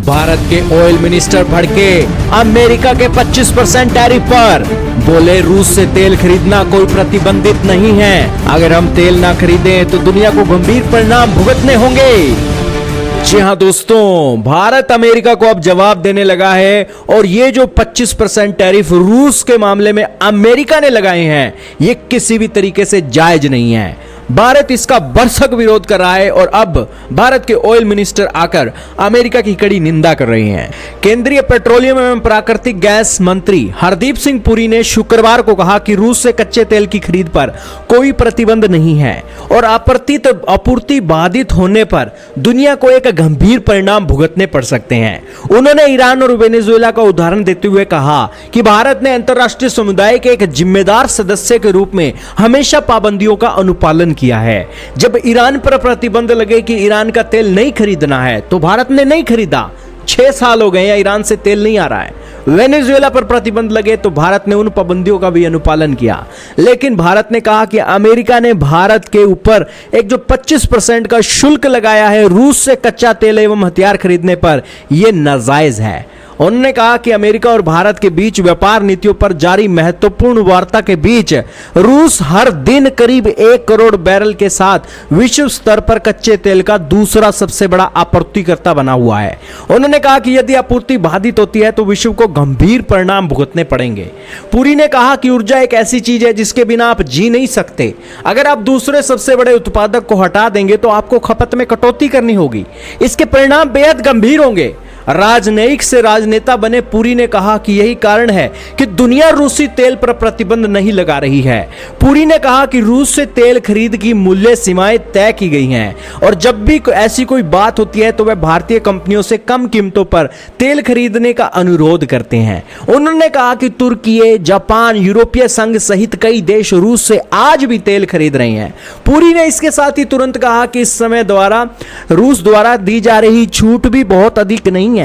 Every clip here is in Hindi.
भारत के ऑयल मिनिस्टर भड़के अमेरिका के 25% टैरिफ पर। बोले रूस से तेल खरीदना कोई प्रतिबंधित नहीं है। अगर हम तेल ना खरीदें तो दुनिया को गंभीर परिणाम भुगतने होंगे। जी हाँ दोस्तों, भारत अमेरिका को अब जवाब देने लगा है और ये जो 25% टैरिफ रूस के मामले में अमेरिका ने लगाए हैं, ये किसी भी तरीके से जायज नहीं है। भारत इसका भरसक विरोध कर रहा है और अब भारत के ऑयल मिनिस्टर आकर अमेरिका की कड़ी निंदा कर रहे हैं। केंद्रीय पेट्रोलियम एवं प्राकृतिक गैस मंत्री हरदीप सिंह पुरी ने शुक्रवार को कहा कि रूस से कच्चे तेल की खरीद पर कोई प्रतिबंध नहीं है और आपूर्ति बाधित होने पर दुनिया को एक गंभीर परिणाम भुगतने पड़ सकते हैं। उन्होंने ईरान और वेनेजुएला का उदाहरण देते हुए कहा कि भारत ने अंतर्राष्ट्रीय समुदाय के एक जिम्मेदार सदस्य के रूप में हमेशा पाबंदियों का अनुपालन किया है। जब ईरान पर प्रतिबंध लगे कि ईरान का तेल नहीं खरीदना है तो भारत ने नहीं खरीदा। 6 साल हो गए या ईरान से तेल नहीं आ रहा है। वेनेजुएला पर प्रतिबंध लगे तो भारत ने उन पाबंदियों का भी अनुपालन किया। लेकिन भारत ने कहा कि अमेरिका ने भारत के ऊपर एक जो 25% का शुल्क लगाया है रूस से कच्चा तेल एवं हथियार खरीदने पर, यह नाजायज है। उन्होंने कहा कि अमेरिका और भारत के बीच व्यापार नीतियों पर जारी महत्वपूर्ण वार्ता के बीच रूस हर दिन करीब 1 करोड़ बैरल के साथ विश्व स्तर पर कच्चे तेल का दूसरा सबसे बड़ा आपूर्तिकर्ता बना हुआ है। उन्होंने कहा कि यदि आपूर्ति बाधित होती है तो विश्व को गंभीर परिणाम भुगतने पड़ेंगे। पुरी ने कहा कि ऊर्जा एक ऐसी चीज है जिसके बिना आप जी नहीं सकते। अगर आप दूसरे सबसे बड़े उत्पादक को हटा देंगे तो आपको खपत में कटौती करनी होगी। इसके परिणाम बेहद गंभीर होंगे। राजनयिक से राजनेता बने पुरी ने कहा कि यही कारण है कि दुनिया रूसी तेल पर प्रतिबंध नहीं लगा रही है। पुरी ने कहा कि रूस से तेल खरीद की मूल्य सीमाएं तय की गई हैं और जब भी ऐसी कोई बात होती है तो वह भारतीय कंपनियों से कम कीमतों पर तेल खरीदने का अनुरोध करते हैं। उन्होंने कहा कि तुर्की, जापान, यूरोपीय संघ सहित कई देश रूस से आज भी तेल खरीद रहे हैं। पुरी ने इसके साथ ही तुरंत कहा कि इस समय रूस द्वारा दी जा रही छूट भी बहुत अधिक नहीं है।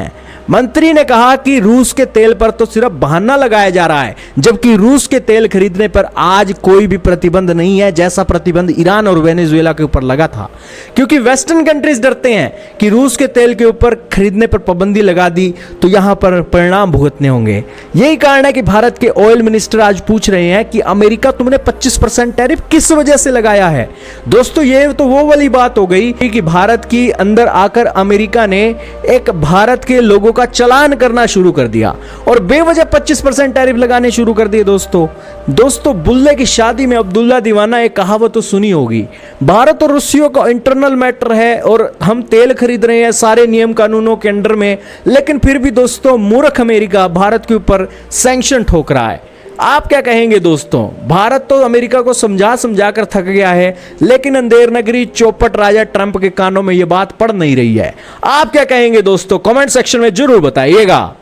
मंत्री ने कहा कि रूस के तेल पर तो सिर्फ बहाना लगाया जा रहा है, जबकि रूस के तेल खरीदने पर आज कोई भी प्रतिबंध नहीं है, जैसा प्रतिबंध ईरान और वेनेजुएला के ऊपर लगा था। क्योंकि वेस्टर्न कंट्रीज डरते हैं कि रूस के तेल के ऊपर खरीदने पर पाबंदी लगा दी तो यहां पर परिणाम भुगतने होंगे। यही कारण है कि भारत के ऑयल मिनिस्टर आज पूछ रहे हैं कि अमेरिका, तुमने 25% टैरिफ किस वजह से लगाया है। दोस्तों, ये तो वो वाली बात हो गई कि भारत की अंदर आकर अमेरिका ने एक भारत के लोगों का चलान करना शुरू कर दिया और बेवजह 25% टैरिफ लगाने शुरू कर दिए। दोस्तों, बुल्ले की शादी में अब्दुल्ला दीवाना, एक कहावत तो सुनी होगी। भारत और रूसियों का इंटरनल मैटर है और हम तेल खरीद रहे हैं सारे नियम कानूनों के अंडर में, लेकिन फिर भी दोस्तों मूर्ख अमेरिका भारत के ऊपर सैंक्शन ठोक रहा है। आप क्या कहेंगे दोस्तों? भारत तो अमेरिका को समझा कर थक गया है, लेकिन अंधेर नगरी चौपट राजा ट्रंप के कानों में यह बात पड़ नहीं रही है। आप क्या कहेंगे दोस्तों? कमेंट सेक्शन में जरूर बताइएगा।